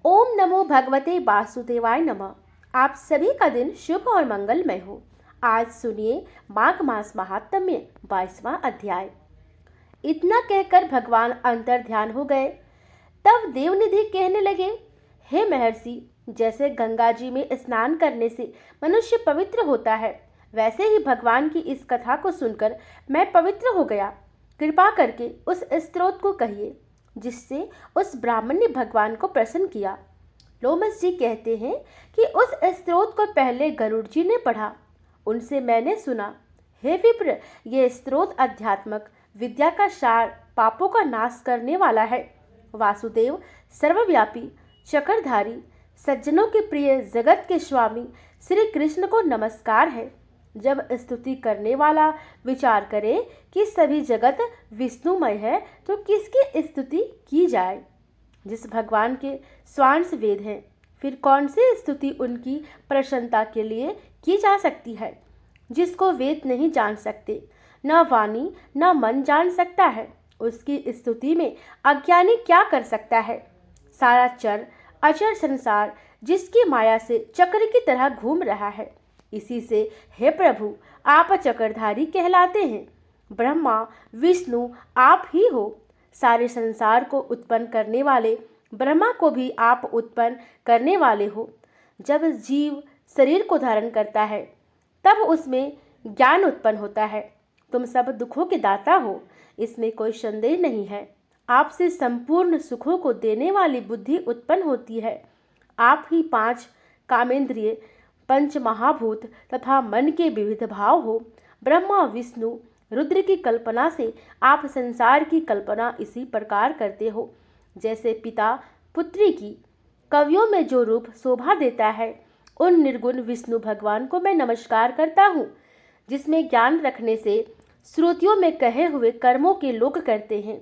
ओम नमो भगवते वासुदेवाय नमः। आप सभी का दिन शुभ और मंगलमय हो। आज सुनिए माघ मास महात्म्य 22वां अध्याय। इतना कहकर भगवान अंतर ध्यान हो गए। तब देवनिधि कहने लगे, हे महर्षि, जैसे गंगा जी में स्नान करने से मनुष्य पवित्र होता है, वैसे ही भगवान की इस कथा को सुनकर मैं पवित्र हो गया। कृपा करके उस स्तोत्र को कहिए जिससे उस ब्राह्मण ने भगवान को प्रसन्न किया। लोमस जी कहते हैं कि उस स्तोत्र को पहले गरुड़ जी ने पढ़ा, उनसे मैंने सुना। हे विप्र, ये स्तोत्र अध्यात्मक विद्या का सार, पापों का नाश करने वाला है। वासुदेव सर्वव्यापी, चक्रधारी, सज्जनों के प्रिय, जगत के स्वामी श्री कृष्ण को नमस्कार है। जब स्तुति करने वाला विचार करे कि सभी जगत विष्णुमय है, तो किसकी स्तुति की जाए? जिस भगवान के स्वांश वेद हैं, फिर कौन सी स्तुति उनकी प्रसन्नता के लिए की जा सकती है? जिसको वेद नहीं जान सकते, न वाणी न मन जान सकता है, उसकी स्तुति में अज्ञानी क्या कर सकता है? सारा चर अचर संसार जिसकी माया से चक्र की तरह घूम रहा है, इसी से हे प्रभु आप चक्रधारी कहलाते हैं। ब्रह्मा विष्णु आप ही हो। सारे संसार को उत्पन्न करने वाले ब्रह्मा को भी आप उत्पन्न करने वाले हो। जब जीव शरीर को धारण करता है, तब उसमें ज्ञान उत्पन्न होता है। तुम सब दुखों के दाता हो, इसमें कोई संदेह नहीं है। आपसे संपूर्ण सुखों को देने वाली बुद्धि उत्पन्न होती है। आप ही 5 कामेंद्रिय, 5 महाभूत तथा मन के विविध भाव हो। ब्रह्मा विष्णु रुद्र की कल्पना से आप संसार की कल्पना इसी प्रकार करते हो, जैसे पिता पुत्री की। कवियों में जो रूप शोभा देता है, उन निर्गुण विष्णु भगवान को मैं नमस्कार करता हूँ, जिसमें ज्ञान रखने से श्रुतियों में कहे हुए कर्मों के लोग करते हैं।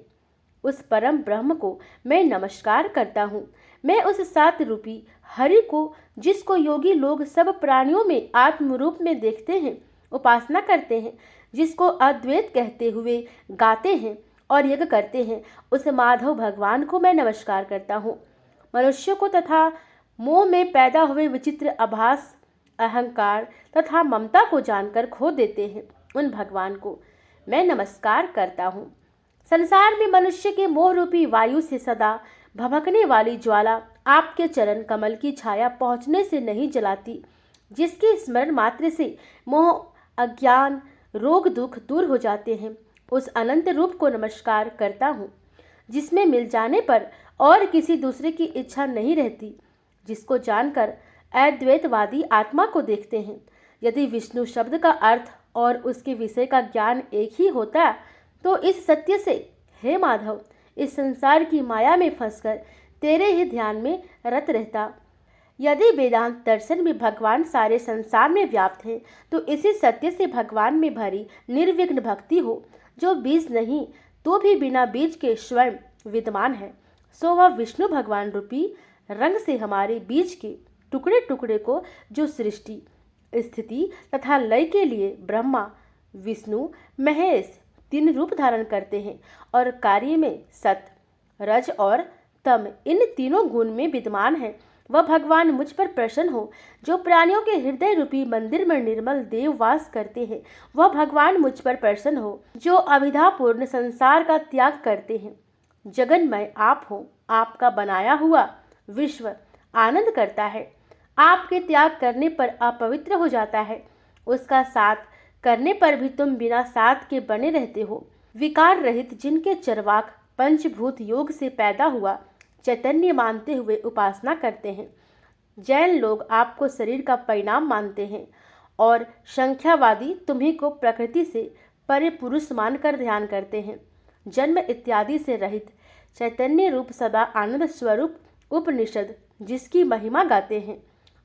उस परम ब्रह्म को मैं नमस्कार करता हूँ। मैं उस सात रूपी हरि को, जिसको योगी लोग सब प्राणियों में आत्म रूप में देखते हैं, उपासना करते हैं, जिसको अद्वैत कहते हुए गाते हैं और यज्ञ करते हैं, उस माधव भगवान को मैं नमस्कार करता हूँ। मनुष्य को तथा मोह में पैदा हुए विचित्र आभास, अहंकार तथा ममता को जानकर खो देते हैं, उन भगवान को मैं नमस्कार करता हूँ। संसार में मनुष्य के मोह रूपी वायु से सदा भभकने वाली ज्वाला आपके चरण कमल की छाया पहुँचने से नहीं जलाती, जिसके स्मरण मात्र से मोह, अज्ञान, रोग दुख दूर हो जाते हैं, उस अनंत रूप को नमस्कार करता हूँ, जिसमें मिल जाने पर और किसी दूसरे की इच्छा नहीं रहती, जिसको जानकर अद्वैतवादी आत्मा को देखते हैं। यदि विष्णु शब्द का अर्थ और उसके विषय का ज्ञान एक ही होता, तो इस सत्य से, हे माधव, इस संसार की माया में फंसकर तेरे ही ध्यान में रत रहता। यदि वेदांत दर्शन में भगवान सारे संसार में व्याप्त है, तो इसी सत्य से भगवान में भरी निर्विघ्न भक्ति हो, जो बीज नहीं तो भी बिना बीज के स्वयं विद्यमान है, सो वह विष्णु भगवान रूपी रंग से हमारे बीज के टुकड़े टुकड़े को, जो सृष्टि स्थिति तथा लय के लिए ब्रह्मा विष्णु महेश 3 रूप धारण करते हैं और कार्य में सत रज और तम इन तीनों गुण में विद्यमान है, वह भगवान मुझ पर प्रसन्न हो। जो प्राणियों के हृदय रूपी मंदिर में निर्मल देव वास करते हैं, वह भगवान मुझ पर प्रसन्न हो। जो अविद्यापूर्ण संसार का त्याग करते हैं, जगन्मय आप हो। आपका बनाया हुआ विश्व आनंद करता है। आपके त्याग करने पर अपवित्र हो जाता है, उसका साथ करने पर भी तुम बिना साथ के बने रहते हो। विकार रहित जिनके चरवाक पंचभूत योग से पैदा हुआ चैतन्य मानते हुए उपासना करते हैं। जैन लोग आपको शरीर का परिणाम मानते हैं और संख्यावादी तुम्हीं को प्रकृति से परे पुरुष मानकर ध्यान करते हैं। जन्म इत्यादि से रहित चैतन्य रूप सदा आनंद स्वरूप उपनिषद जिसकी महिमा गाते हैं।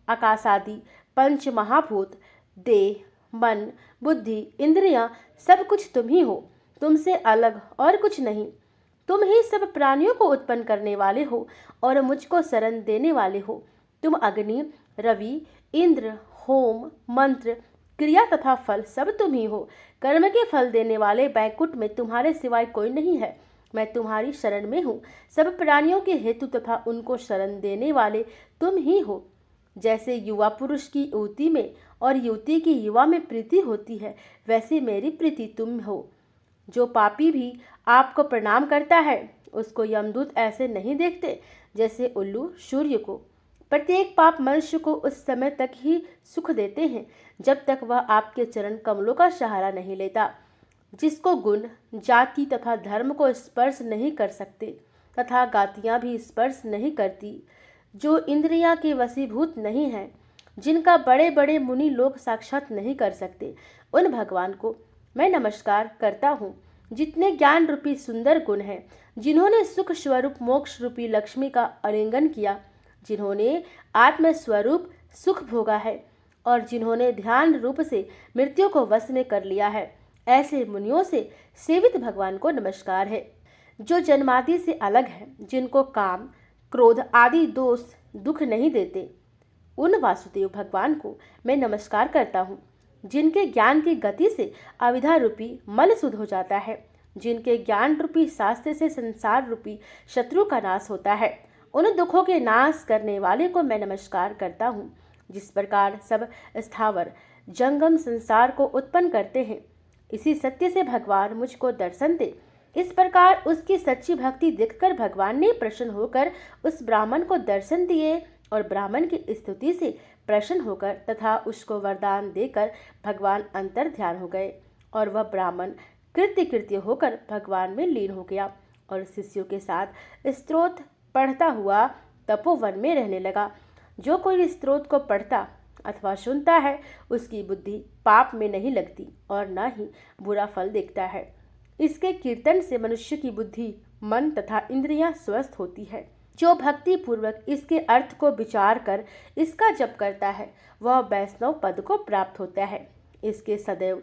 आकाशादि 5 महाभूत, देह, मन, बुद्धि, इंद्रियां सब कुछ तुम ही हो, तुमसे अलग और कुछ नहीं। तुम ही सब प्राणियों को उत्पन्न करने वाले हो और मुझको शरण देने वाले हो। तुम अग्नि, रवि, इंद्र, होम, मंत्र, क्रिया तथा फल सब तुम ही हो। कर्म के फल देने वाले बैकुंठ में तुम्हारे सिवाय कोई नहीं है। मैं तुम्हारी शरण में हूँ। सब प्राणियों के हेतु तथा उनको शरण देने वाले तुम ही हो। जैसे युवा पुरुष की युवती में और युवती की युवा में प्रीति होती है, वैसे मेरी प्रीति तुम हो। जो पापी भी आपको प्रणाम करता है, उसको यमदूत ऐसे नहीं देखते जैसे उल्लू सूर्य को। प्रत्येक पाप मनुष्य को उस समय तक ही सुख देते हैं जब तक वह आपके चरण कमलों का सहारा नहीं लेता। जिसको गुण, जाति तथा धर्म को स्पर्श नहीं कर सकते तथा गातियाँ भी स्पर्श नहीं करती, जो इंद्रियां के वशीभूत नहीं हैं, जिनका बड़े बड़े मुनि लोग साक्षात नहीं कर सकते, उन भगवान को मैं नमस्कार करता हूँ। जितने ज्ञान रूपी सुंदर गुण हैं, जिन्होंने सुख स्वरूप मोक्ष रूपी लक्ष्मी का आलिंगन किया, जिन्होंने आत्म स्वरूप सुख भोगा है और जिन्होंने ध्यान रूप से मृत्यु को वश में कर लिया है, ऐसे मुनियों से सेवित भगवान को नमस्कार है। जो जन्मादि से अलग है, जिनको काम, क्रोध आदि दोष दुख नहीं देते, उन वासुदेव भगवान को मैं नमस्कार करता हूँ। जिनके ज्ञान की गति से अविद्या रूपी मल शुद्ध हो जाता है, जिनके ज्ञान रूपी शास्त्र से संसार रूपी शत्रु का नाश होता है, उन दुखों के नाश करने वाले को मैं नमस्कार करता हूँ। जिस प्रकार सब स्थावर जंगम संसार को उत्पन्न करते हैं, इसी सत्य से भगवान मुझको दर्शन दे। इस प्रकार उसकी सच्ची भक्ति देखकर भगवान ने प्रसन्न होकर उस ब्राह्मण को दर्शन दिए और ब्राह्मण की स्तुति से प्रसन्न होकर तथा उसको वरदान देकर भगवान अंतर ध्यान हो गए और वह ब्राह्मण कृत्य होकर भगवान में लीन हो गया और शिष्यों के साथ स्तोत्र पढ़ता हुआ तपोवन में रहने लगा। जो कोई स्तोत्र को पढ़ता अथवा सुनता है, उसकी बुद्धि पाप में नहीं लगती और न ही बुरा फल देखता है। इसके कीर्तन से मनुष्य की बुद्धि, मन तथा इंद्रियां स्वस्थ होती है। जो भक्ति पूर्वक इसके अर्थ को विचार कर इसका जप करता है, वह वैष्णव पद को प्राप्त होता है। इसके सदैव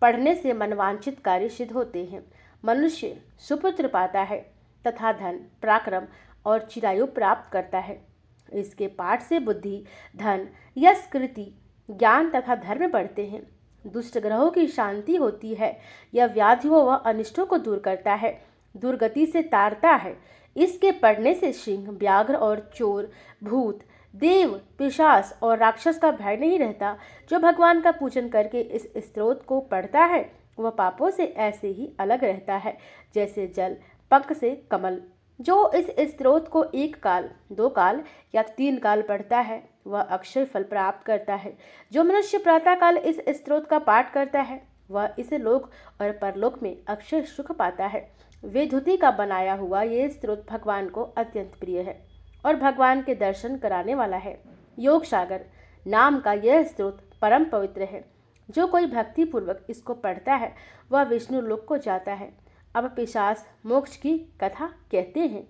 पढ़ने से मनवांछित कार्य सिद्ध होते हैं। मनुष्य सुपुत्र पाता है तथा धन, पराक्रम और चिरायु प्राप्त करता है। इसके पाठ से बुद्धि, धन, यश, कृति, ज्ञान तथा धर्म बढ़ते हैं। दुष्ट ग्रहों की शांति होती है। यह व्याधियों व अनिष्टों को दूर करता है, दुर्गति से तारता है। इसके पढ़ने से सिंह, व्याघ्र और चोर, भूत, देव, पिशाच और राक्षस का भय नहीं रहता। जो भगवान का पूजन करके इस स्तोत्र को पढ़ता है, वह पापों से ऐसे ही अलग रहता है जैसे जल पंख से कमल। जो इस स्तोत्र को 1 काल, 2 काल या 3 काल पढ़ता है, वह अक्षय फल प्राप्त करता है। जो मनुष्य प्रातः काल इस स्तोत्र का पाठ करता है, वह इस लोक और परलोक में अक्षय सुख पाता है। वेदधुति का बनाया हुआ ये स्तोत्र भगवान को अत्यंत प्रिय है और भगवान के दर्शन कराने वाला है। योग सागर नाम का यह स्तोत्र परम पवित्र है। जो कोई भक्ति पूर्वक इसको पढ़ता है, वह विष्णु लोक को जाता है। अब पिशाच मोक्ष की कथा कहते हैं।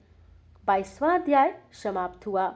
22वां अध्याय समाप्त हुआ।